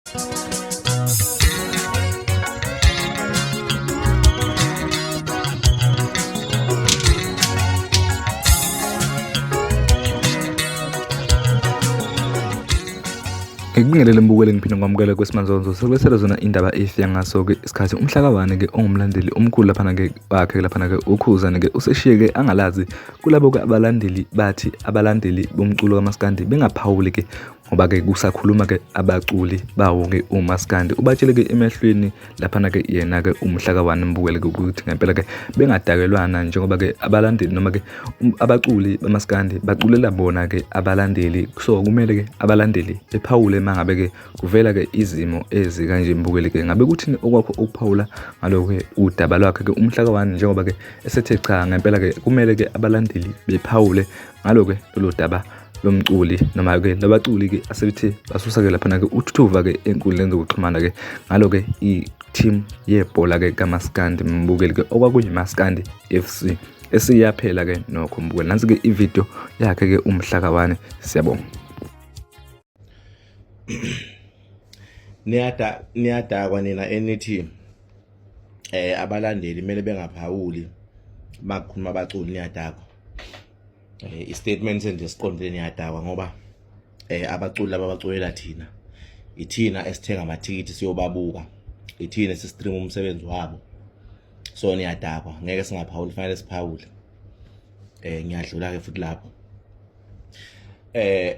Ngikubingelele mbukele ngiphinde ngamukela kwesimanje sokulethela zona indaba efika ngaso ke isikhathi umhlakawani ke ongumlandeli omkhulu lapha ke wakhe lapha ke ukhuzani ke useshiye ke angalazi kulabo ke abalandeli bathi abalandeli bomculo kaMaskandi bengaphawuli ke ngoba ke kusakhuluma ke abaculi bawo ke uMaskandi ubatshele ke emehlweni lapha ke yena ke umhlakawani mbukele ke ukuthi ngempela ke bengadakelwana njengoba ke abalandeli noma ke abaculi baMaskandi baculela bona ke abalandeli so kumele ke abalandeli bephawule mangabe ke kuvela ke izimo ezikanje mbukele ke ngabe kuthini okwakho ukuphawula ngalokho ke udaba lwakhe ke umhlakawani njengoba ke esethe cha ngempela ke kumele ke abalandeli bephawule ngalokho ke lo daba lomculi noma ke labaculi ke asebethe basusa ke lapha ke uthuthuva ke enkundleni zokuxhumana ke ngalokho ke i-team yebhola ke kaMaskandi mbukeli ke okwakuyiMaskandi FC esiyaphela ke nokho mbukeli nansi ke ivideo yakhe ke umhlakawani siyabonga. Niyadakwa nina enithi abalandeli kumele bengaphawuli makukhuluma abaculi niyadakwa. I-statement nje siqondile niyadakwa ngoba abaculi laba baculela thina ithina esithenga amathikithi siyobabuka ithina sisistream umsebenzi wabo so niyadakwa ngeke singaphawuli fanele siphawule. Ngiyadlula ke futhi lapho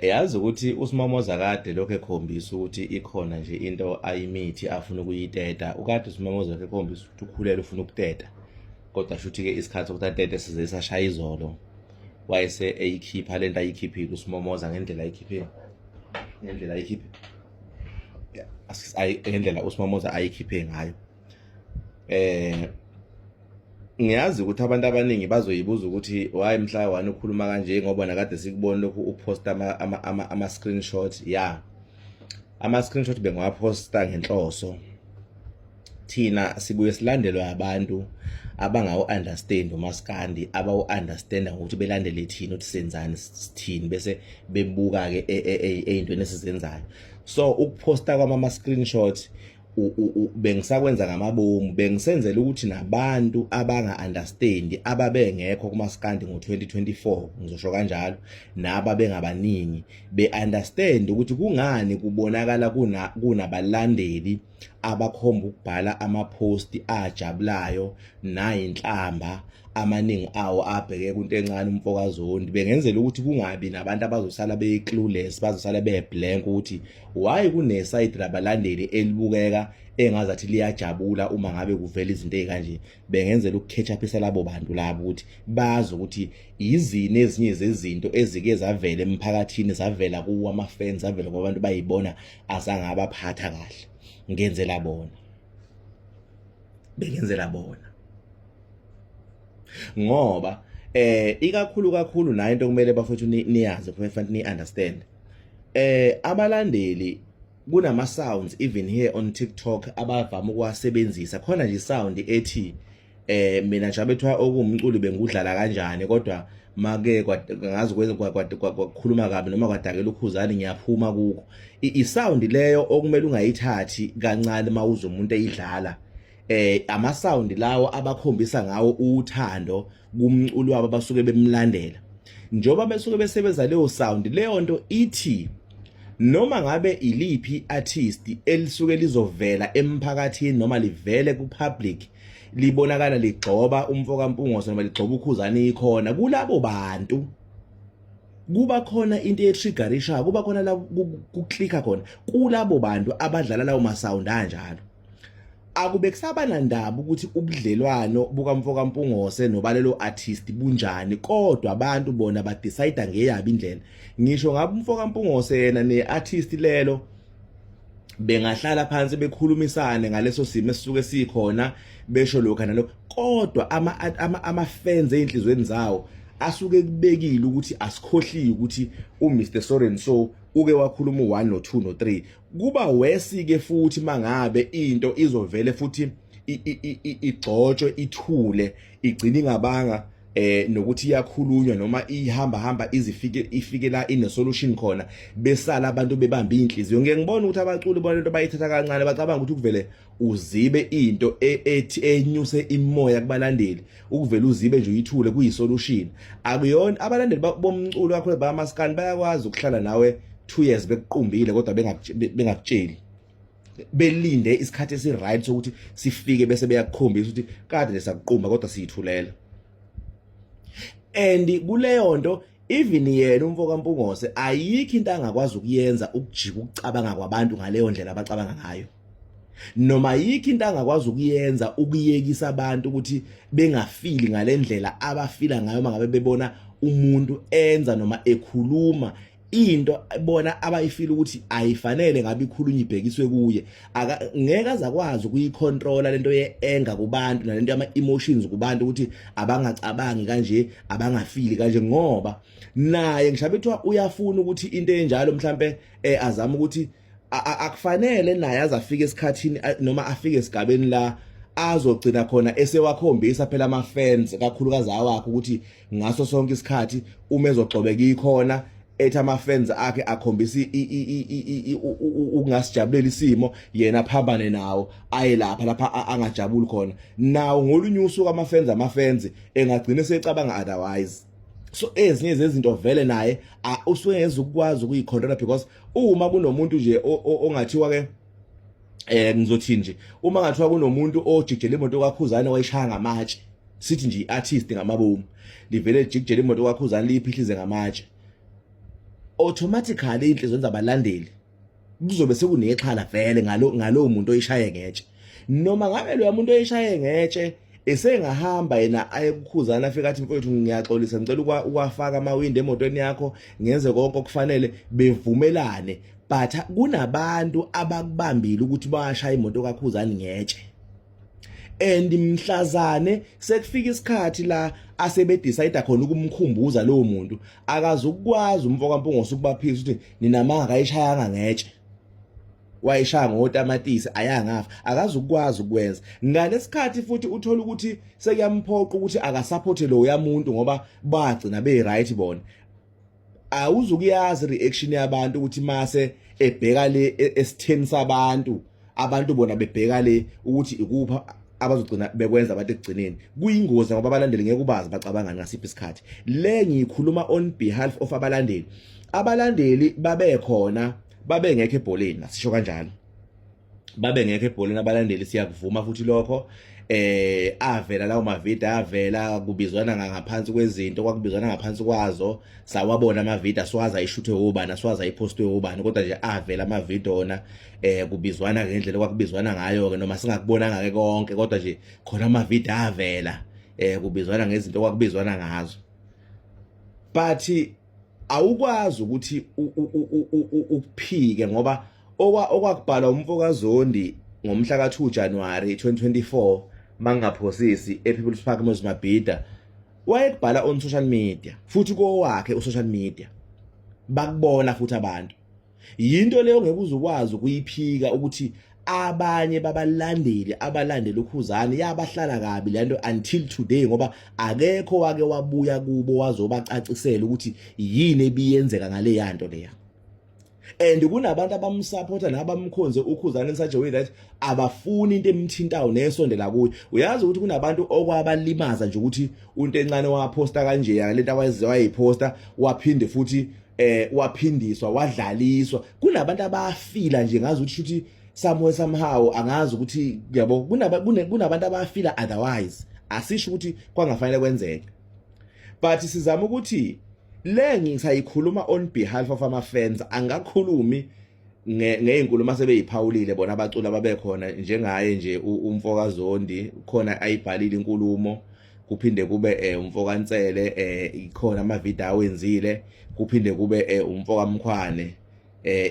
yazi ukuthi uSimamoza kade lokho ekhombisa ukuthi ikhona nje into ayimithi afuna ukuyiteta ukade uSimamoza ekhombisa ukuthi ukhulele ufuna ukuteta kodwa futhi ke isikhathi sokuthi atete size sashaya izolo wayese eyikhipha lento ayikhiphile uSimamoza ngendlela ngendlela uSimamoza ayikhiphe ngayo. Ngiyazi ukuthi abantu abaningi bazoyibuza ukuthi why Mhlawani ukhuluma kanje ngoba nakade sikubona lokhu uposta ama screenshot ama screenshot bengiwaposta ngenhloso thina sibuye silandelwe abantu abangawo understand uMaskandi abawu understand ukuthi belandele thina ukuthi senzani sithini bese bebuka ke ezintweni esizenzayo so ukuposta kwama screenshot bengisakwenza ngamabomu bengisenzela ukuthi nabantu abanga understand ababengekho kuMaskandi ngo2024 ngizosho kanjalo naba bengabaningi be understand ukuthi kungani kubonakala kunabalandeli abakhomba ukubhala ama post ajabulayo nayinhlamba amaningi awo abheke kunto encane umfokazondi bengenzela ukuthi kungabi nabantu abazosala be-clueless bazosala be-blank ukuthi why kune side labalandeli elibukeka engazathi liyajabula uma ngabe kuvela izinto ezikanje bengenzela ukuketch up labo bantu labo ukuthi bazi ukuthi izini ezinye zezinto ezike zavela emphakathini zavela kuwa ama fans zavela kwabantu bayibona asangabaphatha kahle ngenzela bona bengenzela bona ngoba ikakhulu na into kumele bafethu niyazi kufanele ni understand abalandeli kunama sounds even here on TikTok abavama ukuwasebenzisa khona nje sound ethi mina nje abethwa okumculi bengudlala kanjani kodwa make ngazi kwakhuluma kabi noma kwadakela ukhuzani ngiyaphuma kuko isound leyo okumele ungayithathi kancane mawuzo umuntu eyidlala ama sound lawo abakhombisa ngawo uthando kumculi wabo basuke bemlandela njoba besuke besebenza leyo sound leyo nto ithi noma ngabe iliphi artist elisuke lizovela emphakathini noma livele ku public libonakala ligxoba umfoka Mpungose noma ligxoba ukhuzani ikhona kulabo bantu kuba khona into etriggerisha kuba khona la kuclicka khona kulabo bantu abadlala lawo ma sound anjalo akube kusabana ndaba ukuthi ubudlelwano bukaMfoka Mpungose nobalelo artist bunjani kodwa abantu bona ba decide ngeyabo indlela ngisho ngabe uMfoka Mpungose yena neartist lelo bengahlala phansi bekhulumisane ngaleso simo esisuke sikhona besho lokho nalo kodwa ama fans einhlizweni zawo asuke kubekile ukuthi asikhohliwe ukuthi uMr Soren so uke wakhuluma u1 no2 no3 kuba wesike futhi mangabe into izovele futhi igcotshwe ithule igcina ingabanga nokuthi iyakhulunywa noma ihamba ifike la ine solution khona besala abantu bebamba inhliziyo. Ngeke ngibone ukuthi abaculi bonento bayithatha kancane, bacabanga ukuthi kuvele uzibe into ethi enyuse imoya kubalandeli, ukuvela uzibe nje uyithule kuyisolution. Akuyona abalandeli bomculo wakho bamaskani bayakwazi ukuhlala nawe 2 years bekuqumbile kodwa bengakutsheli, belinde isikhathi esiright sokuthi sifike bese beyakukhombisa ukuthi kade lesakuqumba kodwa siyithulela. And kuleyo nto even yena umfoka Mpungose ayikho into angakwazi ukuyenza ukujika ukucabanga kwabantu ngaleyo ndlela abacabanga ngayo, noma ayikho into angakwazi ukuyenza ukuyekisa abantu ukuthi bengafili ngalendlela abafila ngayo mangabe bebona umuntu enza noma ekhuluma into bona abayifila ukuthi ayifanele ngabe ikhulunywa ibhekiswe kuye. Ngeke azakwazi ukuyicontrola lento ye-anger kubantu nalento yama-emotions kubantu ukuthi abangacabangi kanje, abangafili kanje, ngoba naye ngisho bethiwa uyafuna ukuthi into enjalo mhlambe azama ukuthi akufanele naye azafika esikhathini noma afike esigabeni la azogcina khona esewakhombisa phela ama-fans kakhulukazi awakho ukuthi ngaso sonke isikhathi uma ezogxobeka ikhona ethi ama-fans akhe akhombisa ukungasijabulela isimo, yena phambane nawo aye lapha angajabuli khona. Nawo ngolunye usuku ama-fans engagcina secabanga otherwise. So ezinye zezinto vele naye usungeze ukwazi ukuyicontrola, because uma kunomuntu nje ongathiwa ke ngizothi nje uma ngathiwa kunomuntu ojikjela imoto kaKhuzani wayishaya ngamatshe, sithi nje iartist ngamabomu livele lijikjela imoto kaKhuzani liyiphihlize ngamatshe, automatically inhliziyo zabalandeli kuzobe sekunexhala vele ngalo muntu oyishaye ngetshe. Noma ngabe lo muntu oyishaye ngetshe esengahamba yena aye kuKhuzani afika athi mfowethu ngiyaxolisa ngicela ukwafaka amawindi emotweni yakho ngenze konke okufanele, bevumelane, but kunabantu abakubambile ukuthi bashaya imoto kaKhuzani ngetshe. And mhlazane sekufika isikhathi la asebedecide khona ukumkhumbuza lowo muntu, akazukwazi umfoka Mpungose ukubaphikisa ukuthi nina manga ayishayanga ngetshe, wayishaya ngotamatisi ayangafa, akazukwazi ukwenza. Ngalesikhathi futhi uthola ukuthi sekuyamphoqa ukuthi akasupport lo yamuntu ngoba bagcina be-right bona. Awuzukuyazi reaction yabantu ukuthi mase ebheka le esitheni sabantu, abantu bona bebheka le ukuthi ikupha abazogcina bekwenza abantu ekugcineni. Kuyingozi ngoba abalandeli ngeke ubazi bacabanga ngasiphi isikhathi. Le ngikhuluma on behalf of abalandeli. Abalandeli babe khona, babe ngeke ebholeni, asisho kanjalo. Babe ngeke ebholeni abalandeli, siyakuvuma futhi lokho. Avela lawo mavideo, avela kubizwana ngaphansi kwezinto, kwakubizwana ngaphansi kwazo, sawabona amavideo aswaza ayishuthe ubani, aswaza ayipostwe ubani, kodwa nje avela amavideo ona kubizwana ngendlela kwakubizwana ngayo ke, noma singakubonanga ke konke, kodwa nje khona amavideo avela kubizwana ngezinto kwakubizwana ngazo. But awukwazi ukuthi ukuphike ngoba okwakubhalwa umfoka Zondi ngomhla ka2 January 2024 mangaphosisi ePeople's Park Moses Mabhida, wayekubhala on social media futhi kowakhe usocial media bakubona futhi abantu. Yinto leyo ngeke uzukwazi ukuyiphika ukuthi abanye babalandeli abalandela uKhuzani yabahlala kabi lento until today, ngoba akekho wake wabuya kubo wazobacacisela ukuthi yini ebiyenzeka ngale yanto leya. And kunabantu abamsupporta nabamkhonze uKhuzani in such a way that abafuni into emthintayo nesondela kuye. Uyazi ukuthi kunabantu okwabalimaza nje ukuthi unto encane waposta kanje lento wayiposta waphinde futhi waphindiswa wadlaliswa. Kunabantu abafila nje ngazi ukuthi somehow angazi ukuthi yabo kunabantu abafila otherwise, asisho ukuthi kwangafanele kwenzeke. But sizama ukuthi le ngisayikhuluma on behalf of ama-fans, angakhulumi ngeinkulumo sebeyiphawulile bona abaculi ababekhona njengaye nje umfoka Zondi, khona ayibhalile inkulumo, kuphinde kube umfoka Ntsele ikhona amavideo awenzile, kuphinde kube umfoka Mkhwane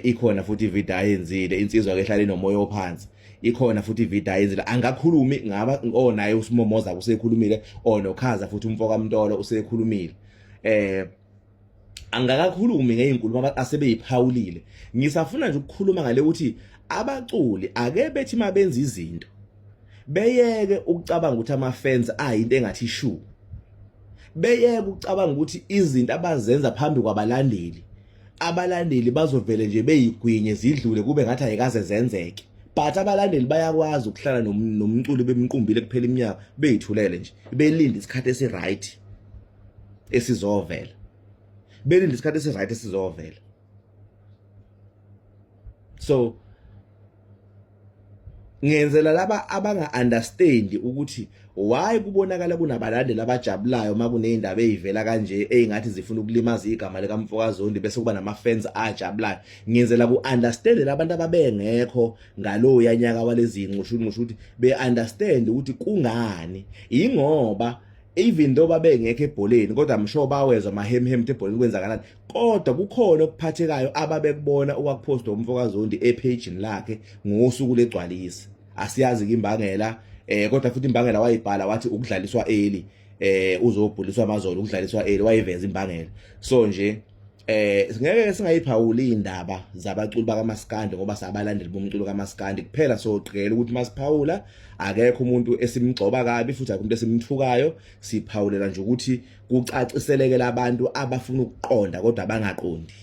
ikhona futhi ivideo ayenzile, insizwa ke ehlala inomoya ophansi ikhona futhi ivideo ayenzile. Angakhulumi ngaba onaye uSimomoza usekhulumile, onokhaza futhi umfoka Mtolo usekhulumile. Angakakhulumi ngeinkulumo asebeyiphawulile. Ngisafuna nje ukukhuluma ngale ukuthi abaculi ake bethi mabenza izinto beyeke ukucabanga ukuthi ama-fans ayinto engathi shu. beyeke ukucabanga ukuthi izinto abazenza phambi kwabalandeli abalandeli bazovele nje beyigwinye zidlule kube ngathi ayikaze zenzeke, but abalandeli bayakwazi ukuhlala nomculo bemqumbile kuphela iminyaka beyithulele nje belinda isikhathi esiright esizovela, belinda isikhathi esiright esizovela. So ngenzela laba abanga understand ukuthi why kubonakala kunabalandeli abajabulayo makunezindaba ezivela kanje eingathi zifuna ukulimaza igama lika Mfokazondi bese kuba nama fans ajabulayo. Ngenzela ku understand labantu ababengekho ngalo yanyaka walezi nqushu ukuthi be understand ukuthi kungani, ingoba even though babengekho ebholeni kodwa amsho bawezwa mahemhem ebholeni kwenzakalani, kodwa kukhona okuphathekayo ababekubona okwakupostwa uMfokazondi epageni lakhe ngosuku legcwalisa. Asiyazi ke imbangela kodwa futhi imbangela wayibhala wathi ukudlaliswa early uzobhuliswa amazolo ukudlaliswa early wayiveza imbangela. So nje singeke singayiphawuli indaba zabaculi bakaMaskandi ngoba sabalandeli bomculo kaMaskandi kuphela, soqhela ukuthi masiphawula akekho umuntu esimgcoba kabi futhi akukho umuntu esimthukayo, siphawulela nje ukuthi kucaciseleke labantu abafuna ukuqonda kodwa bangaqondi.